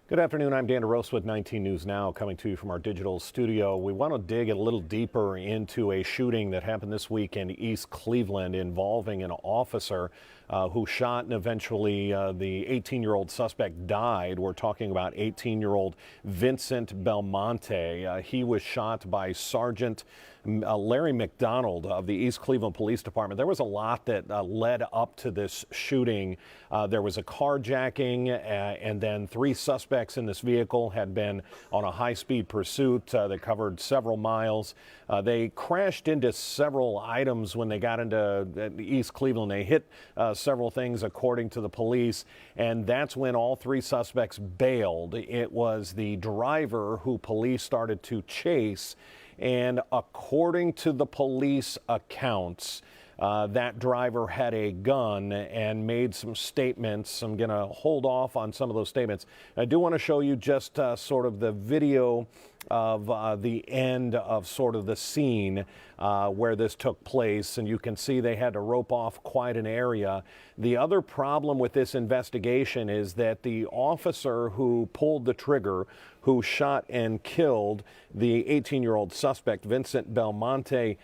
Good afternoon. I'm Dan DeRosa with 19 News Now, coming to you from our digital studio. We want to dig a little deeper into a shooting that happened this week in East Cleveland involving an officer who shot, and eventually the 18-year-old suspect died. We're talking about 18-year-old Vincent Belmonte. He was shot by Sergeant Larry McDonald of the East Cleveland Police Department. There was a lot that led up to this shooting. There was a carjacking, and then three suspects in this vehicle had been on a high-speed pursuit that covered several miles. They crashed into several items when they got into East Cleveland. They hit several things, according to the police, and that's when all three suspects bailed. It was the driver who police started to chase. And according to the police accounts, that driver had a gun and made some statements. I'm going to hold off on some of those statements. I do want to show you just sort of the video of the end of sort of the scene where this took place, and you can see they had to rope off quite an area. The other problem with this investigation is that the officer who pulled the trigger, who shot and killed the 18-year-old suspect, Vincent Belmonte,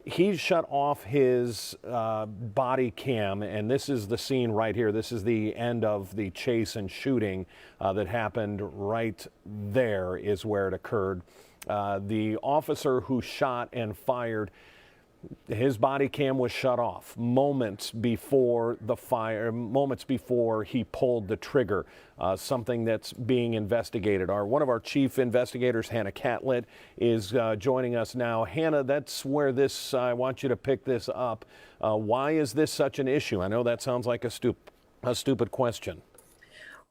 he shut off his body cam, and this is the scene right here. This is the end of the chase and shooting that happened right there is where it occurred. The officer who shot and fired, his body cam was shut off moments before the fire, moments before he pulled the trigger, something that's being investigated. One of our chief investigators, Hannah Catlett, is joining us now. Hannah, that's where this, I want you to pick this up. Why is this such an issue? I know that sounds like a stupid question.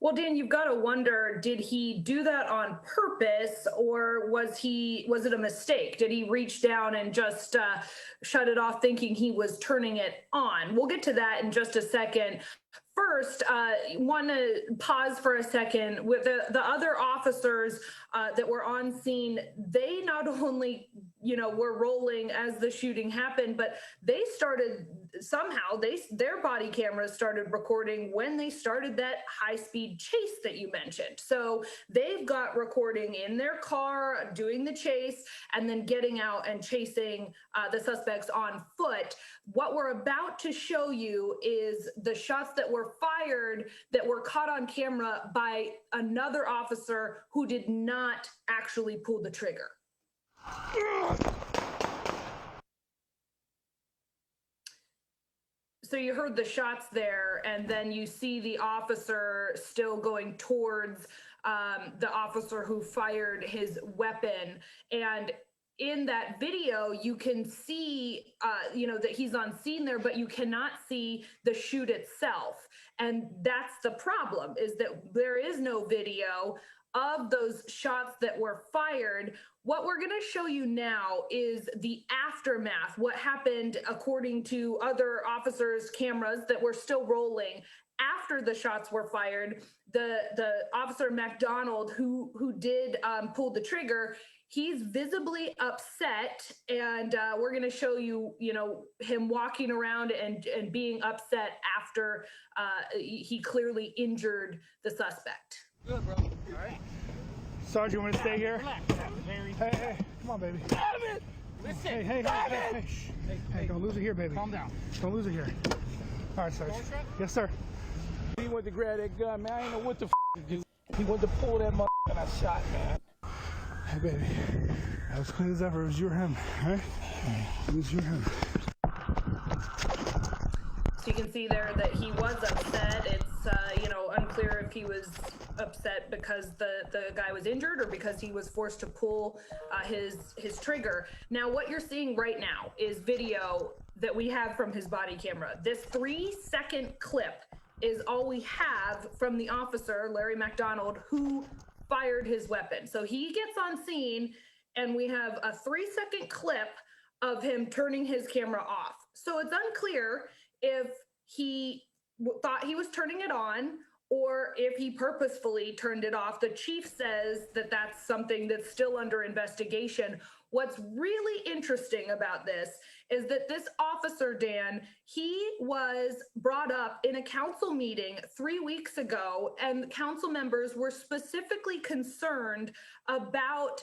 Well, Dan, you've got to wonder, did he do that on purpose, or was it a mistake? Did he reach down and just shut it off thinking he was turning it on? We'll get to that in just a second. First, want to pause for a second. With the other officers that were on scene, they not only were rolling as the shooting happened, but they started somehow their body cameras started recording when they started that high-speed chase that you mentioned. So they've got recording in their car doing the chase and then getting out and chasing the suspects on foot. What we're about to show you is the shots that were fired that were caught on camera by another officer who did not actually pull the trigger. So you heard the shots there, and then you see the officer still going towards the officer who fired his weapon. And in that video, you can see, that he's on scene there, but you cannot see the shoot itself. And that's the problem, is that there is no video of those shots that were fired. What we're going to show you now is the aftermath, what happened according to other officers' cameras that were still rolling after the shots were fired. The officer McDonald, who did pull the trigger, he's visibly upset, and we're going to show you, him walking around and being upset after he clearly injured the suspect. Good, bro. All right. Sarge, you want to stay here? Relax. Hey, come on, baby. Damn it! Listen. Hey, don't lose it here, baby. Calm down. Don't lose it here. All right, Sarge. Yes, sir. He went to grab that gun, man. I didn't know what the to do. He went to pull that mother and I shot, man. Hey, baby. That was clean as ever. It was you or him, all right? It was you or him. So you can see there that he was upset. It's unclear if he was upset because the guy was injured or because he was forced to pull his trigger. Now, what you're seeing right now is video that we have from his body camera. This 3-second clip is all we have from the officer, Larry McDonald, who fired his weapon. So he gets on scene, and we have a 3-second clip of him turning his camera off. So it's unclear if he thought he was turning it on or if he purposefully turned it off. The chief says that that's something that's still under investigation. What's really interesting about this is that this officer, Dan, he was brought up in a council meeting 3 weeks ago, and council members were specifically concerned about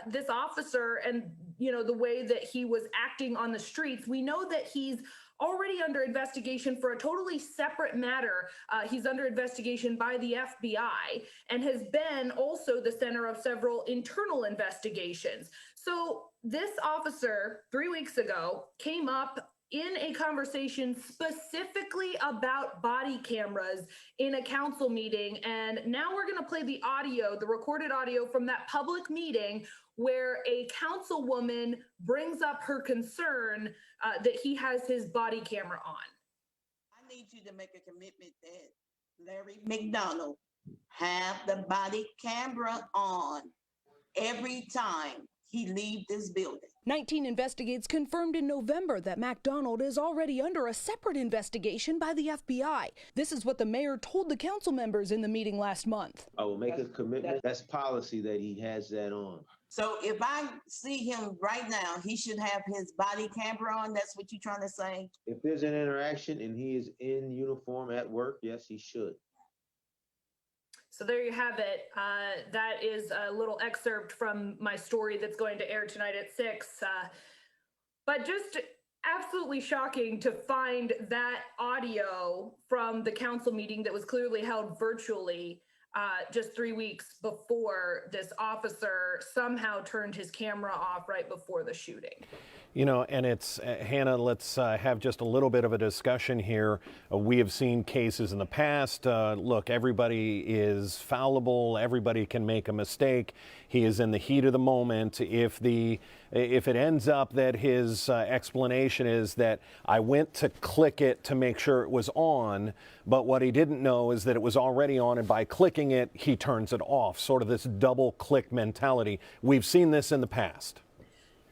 this officer and, the way that he was acting on the streets. We know that he's already under investigation for a totally separate matter. He's under investigation by the FBI and has been also the center of several internal investigations. So this officer 3 weeks ago came up in a conversation specifically about body cameras in a council meeting. And now we're going to play the audio, the recorded audio from that public meeting where a councilwoman brings up her concern that he has his body camera on. I need you to make a commitment that Larry McDonald have the body camera on every time he leave this building. 19 Investigates confirmed in November that MacDonald is already under a separate investigation by the FBI. This is what the mayor told the council members in the meeting last month. I will make a commitment. That's policy that he has that on. So if I see him right now, he should have his body camera on. That's what you're trying to say? If there's an interaction and he is in uniform at work, yes, he should. So there you have it. That is a little excerpt from my story that's going to air tonight at 6. But just absolutely shocking to find that audio from the council meeting that was clearly held virtually just 3 weeks before this officer somehow turned his camera off right before the shooting. And it's, Hannah, let's have just a little bit of a discussion here. We have seen cases in the past. Look, everybody is fallible. Everybody can make a mistake. He is in the heat of the moment. If it ends up that his explanation is that I went to click it to make sure it was on, but what he didn't know is that it was already on, and by clicking it, he turns it off. Sort of this double click mentality. We've seen this in the past.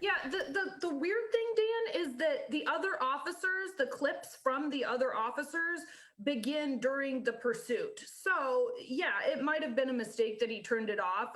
Yeah, the weird thing, Dan, is that the other officers, the clips from the other officers begin during the pursuit. So yeah, it might have been a mistake that he turned it off.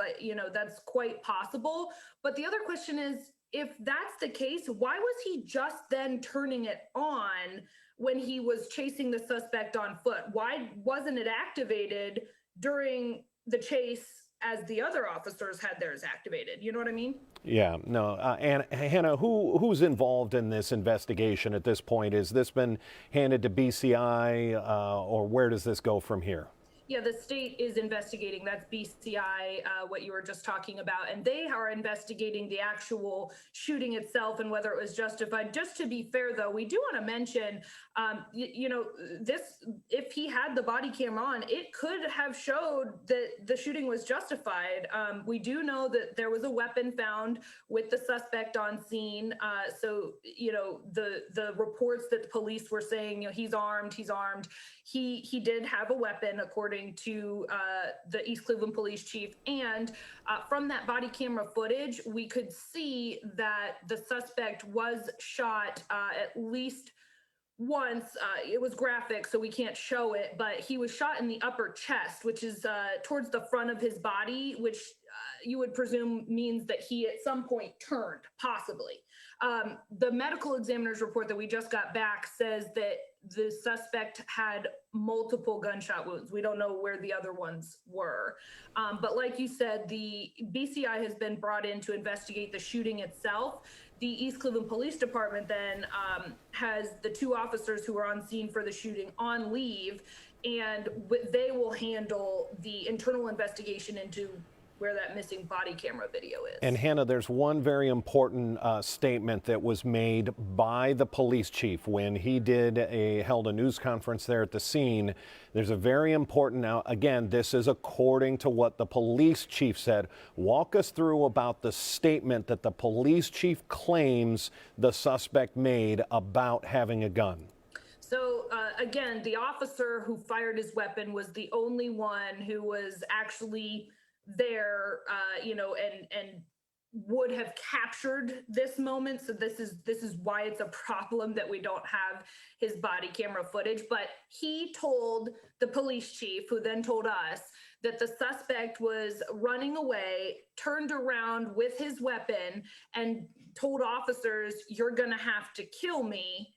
That's quite possible. But the other question is, if that's the case, why was he just then turning it on when he was chasing the suspect on foot? Why wasn't it activated during the chase as the other officers had theirs activated? You know what I mean? Yeah, no. And Hannah, who's involved in this investigation at this point? Has this been handed to BCI or where does this go from here? Yeah, the state is investigating. That's BCI, what you were just talking about. And they are investigating the actual shooting itself and whether it was justified. Just to be fair, though, we do want to mention, if he had the body camera on, it could have showed that the shooting was justified. We do know that there was a weapon found with the suspect on scene. So, the reports that the police were saying, he's armed. He did have a weapon, according to the East Cleveland police chief. And from that body camera footage, we could see that the suspect was shot at least once. It was graphic, so we can't show it, but he was shot in the upper chest, which is towards the front of his body, which you would presume means that he at some point turned, possibly. The medical examiner's report that we just got back says that the suspect had multiple gunshot wounds. We don't know where the other ones were. But like you said, the BCI has been brought in to investigate the shooting itself. The East Cleveland Police Department then has the 2 officers who were on scene for the shooting on leave, and they will handle the internal investigation into where that missing body camera video is. And Hannah, there's one very important statement that was made by the police chief when he held a news conference there at the scene. There's a very important, now again, this is according to what the police chief said. Walk us through about the statement that the police chief claims the suspect made about having a gun. So again, the officer who fired his weapon was the only one who was actually there, and would have captured this moment. So this is why it's a problem that we don't have his body camera footage. But he told the police chief, who then told us, that the suspect was running away, turned around with his weapon, and told officers, "You're gonna have to kill me."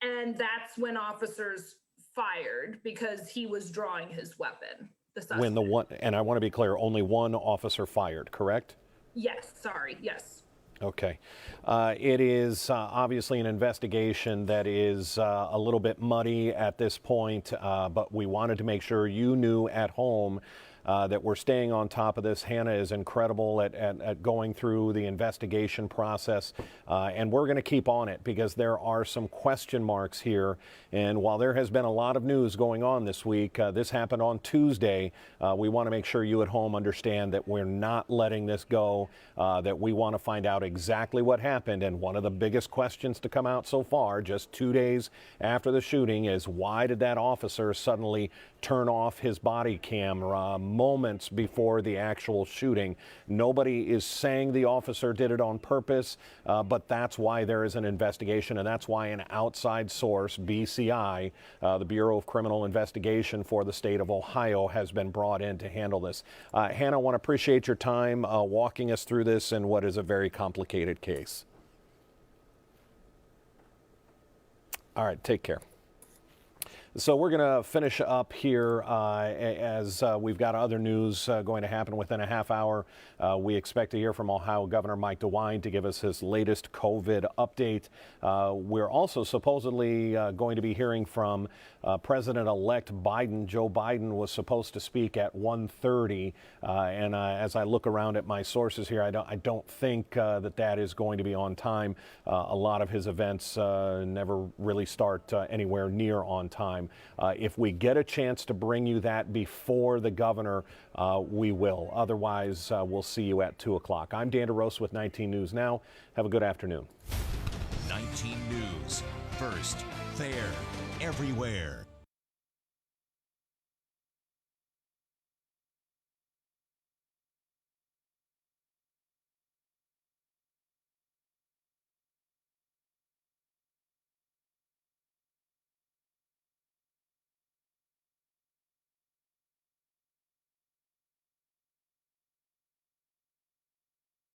And that's when officers fired, because he was drawing his weapon. The suspect. When the one, and I want to be clear, only one officer fired, correct? Yes, sorry, yes. Okay. It is obviously an investigation that is a little bit muddy at this point, but we wanted to make sure you knew at home that we're staying on top of this. Hannah is incredible at going through the investigation process, and we're going to keep on it because there are some question marks here. And while there has been a lot of news going on this week, this happened on Tuesday. We want to make sure you at home understand that we're not letting this go, that we want to find out exactly what happened. And one of the biggest questions to come out so far, just 2 days after the shooting, is why did that officer suddenly turn off his body camera moments before the actual shooting? Nobody is saying the officer did it on purpose, but that's why there is an investigation, and that's why an outside source, BCI, the Bureau of Criminal Investigation for the state of Ohio, has been brought in to handle this. Hannah, I want to appreciate your time walking us through this in what is a very complicated case. All right, take care. So we're going to finish up here as we've got other news going to happen within a half hour. We expect to hear from Ohio Governor Mike DeWine to give us his latest COVID update. We're also supposedly going to be hearing from President-elect Biden. Joe Biden was supposed to speak at 1:30, and as I look around at my sources here, I don't think that is going to be on time. A lot of his events never really start anywhere near on time. If we get a chance to bring you that before the governor, we will. Otherwise, we'll see you at 2 o'clock. I'm Dan DeRosa with 19 News Now. Have a good afternoon. 19 News. First, fair, everywhere.